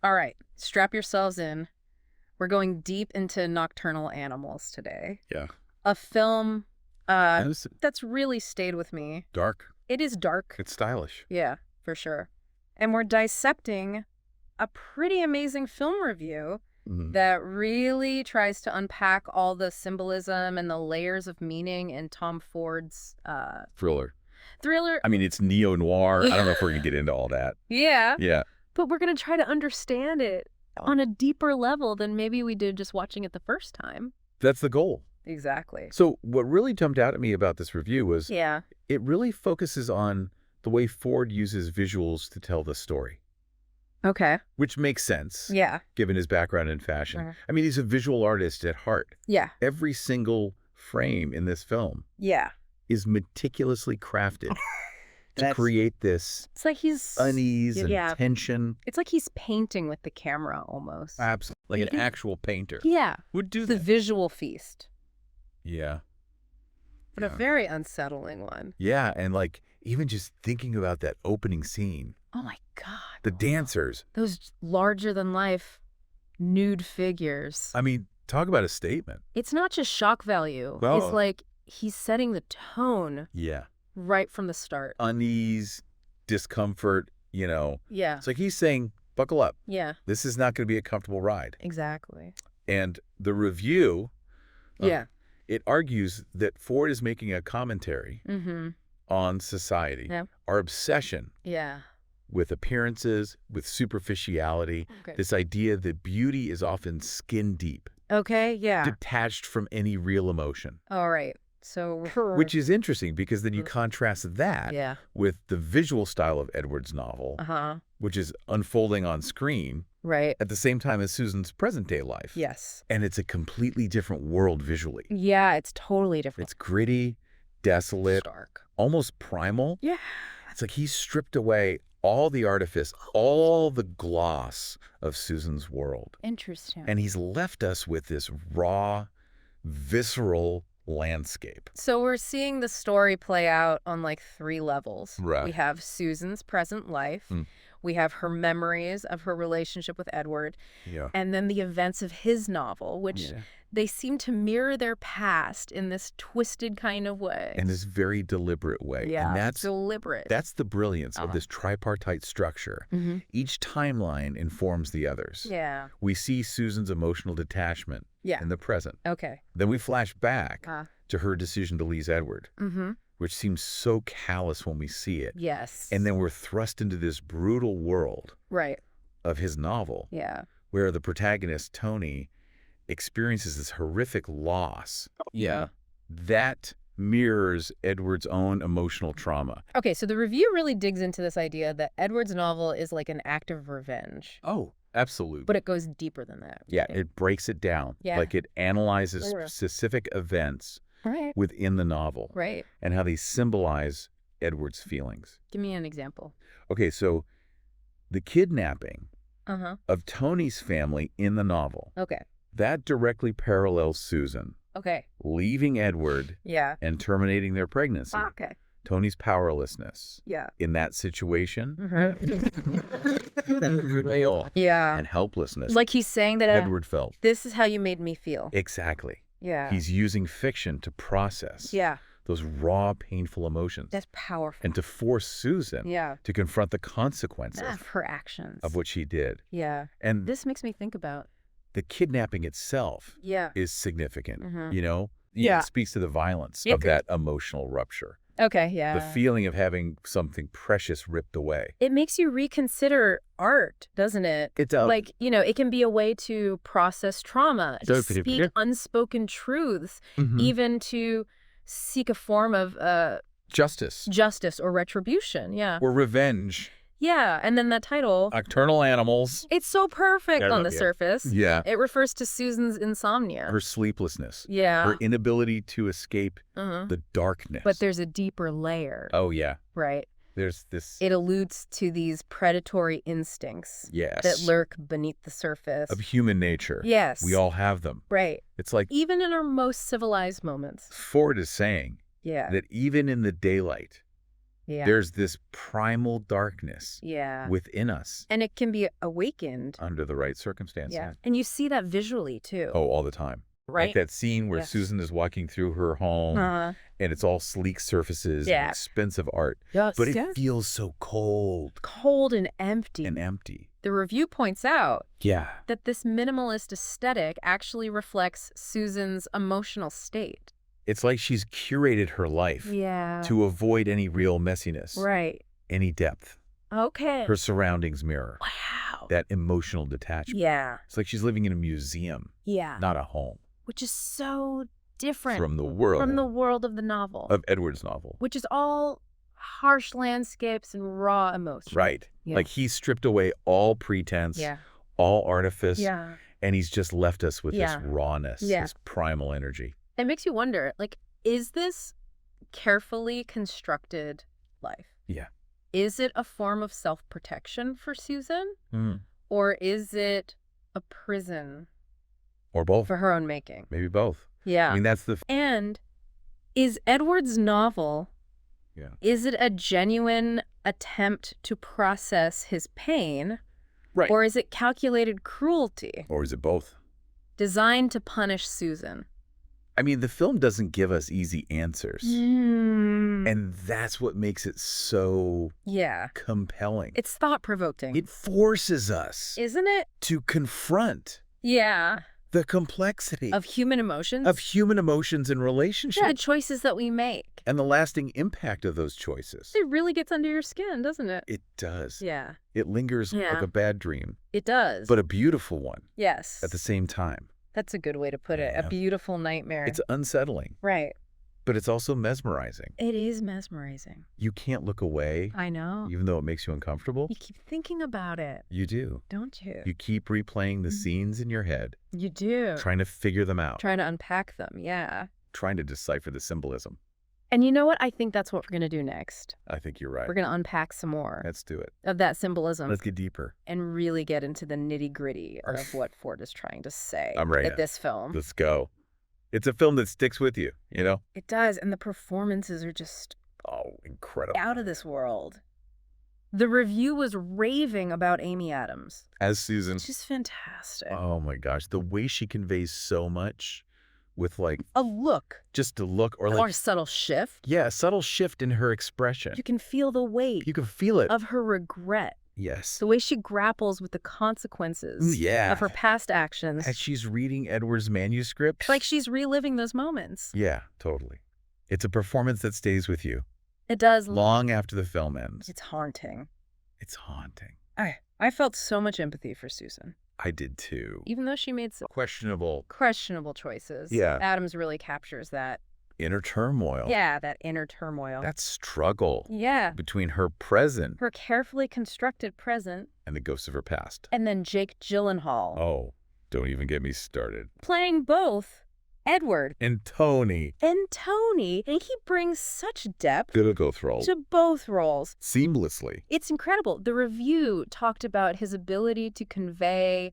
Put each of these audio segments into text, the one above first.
All right, strap yourselves in. We're going deep into Nocturnal Animals today. Yeah. A film And it's that's really stayed with me. dark. It is dark. It's stylish. Yeah, for sure. And we're dissecting a pretty amazing film review that really tries to unpack all the symbolism and the layers of meaning in Tom Ford's Thriller. thriller. I mean, it's neo-noir. I don't know if we're going to get into all that. Yeah. Yeah. But we're going to try to understand it on a deeper level than maybe we did just watching it the first time. That's the goal. Exactly. So what really jumped out at me about this review was Yeah. it really focuses on the way Ford uses visuals to tell the story, Okay. which makes sense Yeah. given his background in fashion. I mean, he's a visual artist at heart. Yeah. Every single frame in this film Yeah. is meticulously crafted to create this It's like he's unease and yeah. tension. It's like he's painting with the camera almost. Absolutely. Like an actual painter Yeah. would do The that. visual feast. Yeah. But a very unsettling one. Yeah, and like even just thinking about that opening scene, Oh my God. the dancers. Those larger than life nude figures. I mean, talk about a statement. It's not just shock value. Well- It's like he's setting the tone Yeah. right from the start. Unease, discomfort, Yeah. It's like he's saying, buckle up. Yeah. This is not going to be a comfortable ride. Exactly. And the review, Yeah. it argues that Ford is making a commentary Mm-hmm. on society, Yeah. our obsession Yeah. with appearances, with superficiality, Okay. this idea that beauty is often skin deep, Okay. Yeah. detached from any real emotion. All right. So. Which is interesting because then you contrast that Yeah. with the visual style of Edward's novel, Uh-huh. which is unfolding on screen Right. at the same time as Susan's present-day life. Yes. And it's a completely different world visually. Yeah. It's totally different. It's gritty, desolate, Stark. almost primal. Yeah. It's like he's stripped away all the artifice, all the gloss of Susan's world. Interesting. And he's left us with this raw, visceral landscape. So we're seeing the story play out on like 3 levels. Right. We have Susan's present life. Mm. We have her memories of her relationship with Edward. Yeah. And then the events of his novel, which they seem to mirror their past in this twisted kind of way. In this very deliberate way. Yeah, And that's deliberate. That's the brilliance of this tripartite structure. Mm-hmm. Each timeline informs the others. Yeah. We see Susan's emotional detachment Yeah. in the present. Okay. Then we flash back Uh, to her decision to leave Edward, mm-hmm. which seems so callous when we see it. Yes. And then we're thrust into this brutal world Right. of his novel, Yeah. where the protagonist, Tony, experiences this horrific loss. Yeah. That mirrors Edward's own emotional trauma. Okay, so the review really digs into this idea that Edward's novel is like an act of revenge. Oh, absolutely. But it goes deeper than that. Yeah, right? it breaks it down. Yeah. Like it analyzes Sure. specific events Right. within the novel Right. and how they symbolize Edward's feelings. Give me an example. Okay, so the kidnapping Uh-huh. of Tony's family in the novel, Okay. that directly parallels Susan Okay. leaving Edward Yeah. and terminating their pregnancy. Okay. Tony's powerlessness Yeah. in that situation Mm-hmm. Yeah. and helplessness Like he's saying that Edward felt. this is how you made me feel. Exactly. Yeah. He's using fiction to process Yeah. those raw, painful emotions That's powerful. and to force Susan Yeah. to confront the consequences Of her actions. of what she did. Yeah. And This makes me think about. the kidnapping itself Yeah. is significant, Mhm. Yeah, it speaks to the violence Yeah. of that emotional rupture. Okay. Yeah. The feeling of having something precious ripped away. It makes you reconsider art, doesn't it? It does. Like, it can be a way to process trauma, to Definitely. speak unspoken truths, Mhm. even to seek a form of Justice justice or retribution. Yeah. or revenge. Yeah. And then that title, Nocturnal Animals. it's so perfect I on love the it. surface. Yeah. It refers to Susan's insomnia. Her sleeplessness. Yeah. Her inability to escape Uh-huh. the darkness. But there's a deeper layer, Oh, yeah. right? There's this. It alludes to these predatory instincts Yes. that lurk beneath the surface. Of human nature. Yes. We all have them. Right. It's like Even in our most civilized moments. Ford is saying Yeah. that even in the daylight, Yeah. There's this primal darkness Yeah. within us And it can be awakened. under the right circumstance. Yeah. And you see that visually too. Oh, all the time. Right? Like that scene where Yes. Susan is walking through her home and it's all sleek surfaces and Yeah. expensive art. Yes. But it feels so cold Cold and empty. and empty. The review points out Yeah. that this minimalist aesthetic actually reflects Susan's emotional state. It's like she's curated her life Yeah. to avoid any real messiness, Right. any depth. Okay. Her surroundings mirror Wow. that emotional detachment. Yeah. It's like she's living in a museum, Yeah. not a home. Which is so different From the world of the novel. of Edward's novel. Which is all harsh landscapes and raw emotion. Right. Yeah. Like he's stripped away all pretense, Yeah. all artifice, Yeah. and he's just left us with Yeah. this rawness, Yeah. this primal energy. It makes you wonder, like, is this carefully constructed life? Yeah. Is it a form of self-protection for Susan? Mm. Or is it a prison Or both. for her own making? Maybe both. Yeah. I mean, that's the... And is Edward's novel, is it a genuine attempt to process his pain? Right. Or is it calculated cruelty Or is it both? designed to punish Susan? I mean, the film doesn't give us easy answers. And that's what makes it so Yeah. compelling. It's thought-provoking. It forces us Isn't it? to confront Yeah. the complexity Of human emotions? of human emotions and relationships the choices that we make. and the lasting impact of those choices. It really gets under your skin, doesn't it? It does. Yeah. It lingers Yeah. like a bad dream, It does. but a beautiful one yes. at the same time. That's a good way to put it. Yeah. A beautiful nightmare. It's unsettling, right. but it's also mesmerizing. It is mesmerizing. You can't look away, I know. even though it makes you uncomfortable. You keep thinking about it, You do. don't you? You keep replaying the scenes in your head, You do. trying to figure them out, Trying to unpack them, yeah. trying to decipher the symbolism. And you know what? I think that's what we're going to do next. I think you're right. We're going to unpack some more Let's do it. of that symbolism Let's get deeper. and really get into the nitty-gritty of what Ford is trying to say I'm ready. at this film. Let's go. It's a film that sticks with you, you know? It does, and the performances are just Oh, incredible. out of this world. The review was raving about Amy Adams. As Susan. She's fantastic. Oh my gosh. The way she conveys so much with like A look just a look or or like, a subtle shift. yeah, a subtle shift in her expression. You can feel the weight You can feel it. of her regret, Yes. the way she grapples with the consequences Yeah. of her past actions. As she's reading Edward's manuscript. It's like she's reliving those moments. Yeah, totally. It's a performance that stays with you It does. long after the film ends. It's haunting. It's haunting. I felt so much empathy for Susan. I did too. Even though she made some Questionable questionable choices. Yeah. Adams really captures that. inner turmoil. Yeah, that inner turmoil. That struggle Yeah. between her present Her carefully constructed present. and the ghosts of her past. And then Jake Gyllenhaal. Oh, don't even get me started. Playing both Edward And Tony. and Tony. And he brings such depth Gonna go through to both roles. seamlessly. It's incredible. The review talked about his ability to convey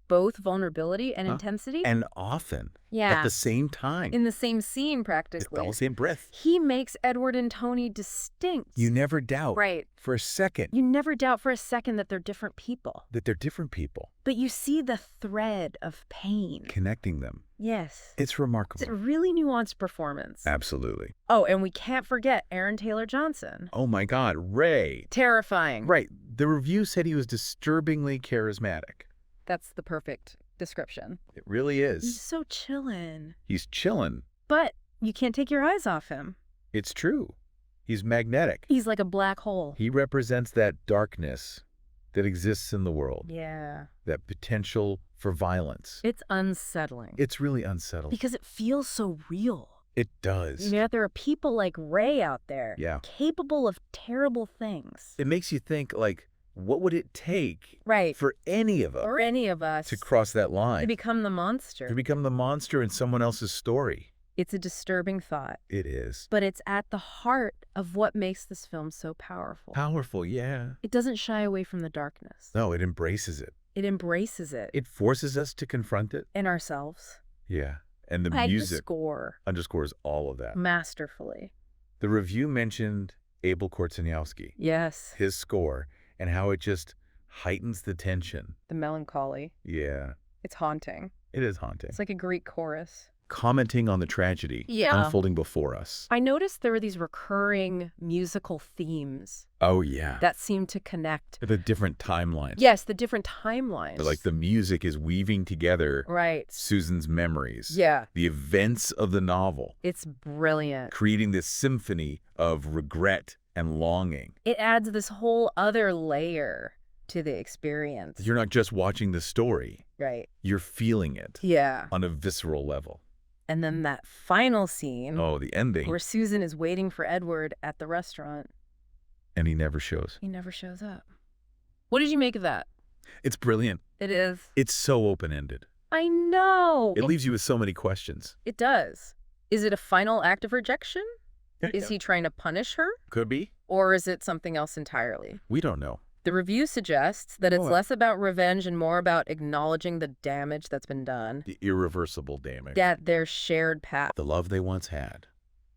both vulnerability and intensity. And often. Yeah. At the same time. In the same scene, It's practically. all the same breath. He makes Edward and Tony distinct. You never doubt Right. for a second You never doubt for a second that they're different people. that they're different people. But you see the thread of pain. Connecting them. Yes. It's It's a remarkable. really nuanced performance. Absolutely. Oh, and we can't forget Aaron Taylor Johnson. Oh my God, Ray. Terrifying. Right. The review said he was disturbingly charismatic. That's the perfect description. It really He's is. so chillin'. He's chilling. But you can't take your eyes off him. It's true. He's magnetic. He's like a black hole. He represents that darkness that exists in the world, Yeah. that potential for violence. It's unsettling. It's really unsettling. Because it feels so real. It does. Yet there are people like Ray out there. Yeah. Capable of terrible things. It makes you think, like, what would it take Right. for any of us Or any of us. to cross that line, To become the monster. to become the monster in someone else's story? It's a disturbing thought. It is. But it's at the heart of what makes this film so powerful. Powerful, yeah. It doesn't shy away from the darkness. No, it embraces it. It embraces it. It forces us to confront it. In ourselves. Yeah. And the And the music score. underscores all of that. Masterfully. The review mentioned Abel Korzeniowski, Yes. his score, and how it just heightens the tension. The melancholy. Yeah, It's haunting. it is haunting. It's like a Greek chorus. Commenting on the tragedy unfolding before us. I noticed there were these recurring musical themes Oh, yeah. that seem to connect. The different timelines. Yes, the different timelines. Like the music is weaving together Right. Susan's memories. Yeah. The events of the novel. It's brilliant. Creating this symphony of regret and longing. It adds this whole other layer to the experience. You're not just watching the story. Right. You're feeling it Yeah. on a visceral level. And then that final scene Oh, the ending. where Susan is waiting for Edward at the restaurant. And he never shows. He never shows up. What did you make of that? It's brilliant. It is. It's so open-ended. I know. It leaves you with so many questions. It does. Is it a final act of rejection? Is he trying to punish her? Could be. Or is it something else entirely? We don't know. The review suggests that it's What? less about revenge and more about acknowledging the damage that's been done. The irreversible damage. That their shared path. The love they once had.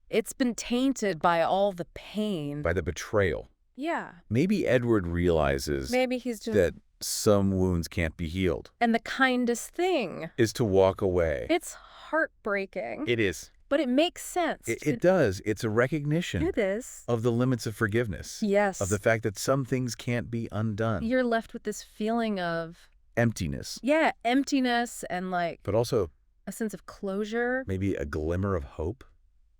It's been tainted by all the pain. By the betrayal. Yeah. Maybe Edward realizes Maybe he's just... that some wounds can't be healed. And the kindest thing. Is to walk away. It's heartbreaking. It is. But it makes sense. It does. It's a recognition It is. of the limits of forgiveness. Yes. Of the fact that some things can't be undone. You're left with this feeling of... Emptiness. Yeah, emptiness and like But also a sense of closure. maybe a glimmer of hope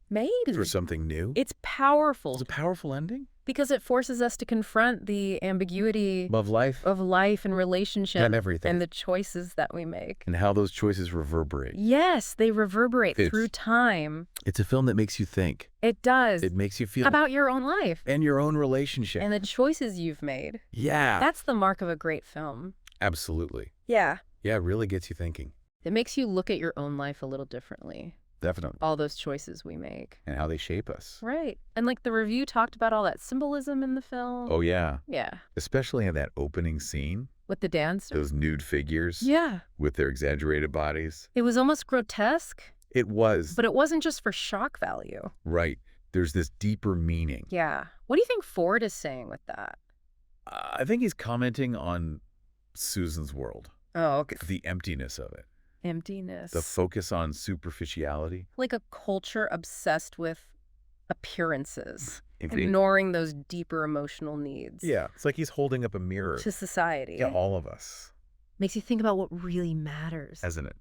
Maybe. for something new. It's powerful. It's a powerful ending. Because it forces us to confront the ambiguity Of life. of life and relationship And everything. and the choices that we make. And how those choices reverberate. Yes, they reverberate through time. It's a film that makes you think. It does. It makes you feel. About your own life. And your own relationship. And the choices you've made. Yeah. That's the mark of a great film. Absolutely. Yeah. Yeah, it really gets you thinking. It makes you look at your own life a little differently. Definitely. All those choices we make. And how they shape us. Right. And like the review talked about all that symbolism in the film. Oh, yeah. Yeah. Especially in that opening scene. With the dance. Those nude figures. Yeah. With their exaggerated bodies. It was almost grotesque. It was. But it wasn't just for shock value. Right. There's this deeper meaning. Yeah. What do you think Ford is saying with that? I think he's commenting on Susan's world. Oh, okay. The emptiness of it. Emptiness. The focus on superficiality. Like a culture obsessed with appearances. If Ignoring those deeper emotional needs. Yeah. It's like he's holding up a mirror. To society. Yeah, all of us. Makes you think about what really matters. Hasn't it?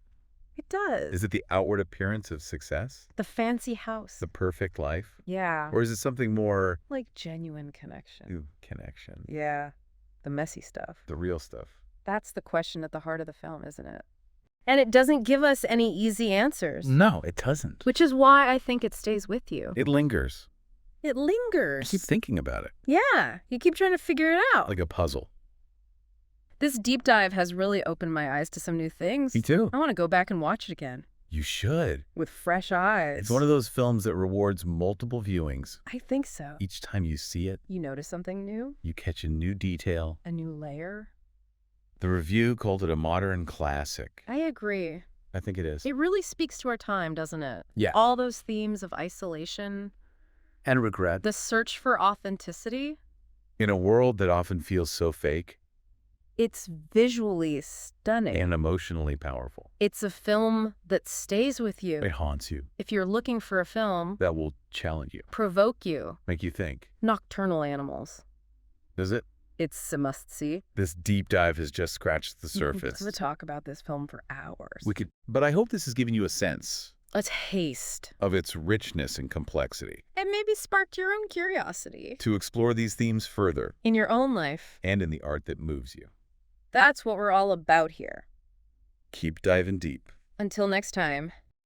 It does. Is it the outward appearance of success? The fancy house. The perfect life? Yeah. Or is it something more... Like genuine connection. Ooh, connection. Yeah. The messy stuff. The real stuff. That's the question at the heart of the film, isn't it? And it doesn't give us any easy answers. No, it doesn't. Which is why I think it stays with you. It lingers. It I lingers. keep thinking about it. Yeah. You keep trying to figure it out. Like a puzzle. This deep dive has really opened my eyes to some new things. Me too. I want to go back and watch it again. You should. With fresh eyes. It's one of those films that rewards multiple viewings. I think so. Each time you see it, You notice something new? you catch a new detail. A new layer? The review called it a modern classic. I agree. I think it is. It really speaks to our time, doesn't it? Yeah. All those themes of isolation, And regret. the search for authenticity. In a world that often feels so fake It's visually stunning. and emotionally powerful. It's a film that stays with you. It haunts you. If you're looking for a film, That will challenge you. provoke you. Make you think. Nocturnal Animals. Does it? It's a must-see. This deep dive has just scratched the surface. We could talk about this film for hours. But I hope this has given you a sense A taste. of its richness and complexity. And maybe sparked your own curiosity. To explore these themes further In your own life. and in the art that moves you. That's what we're all about here. Keep diving deep. Until next time.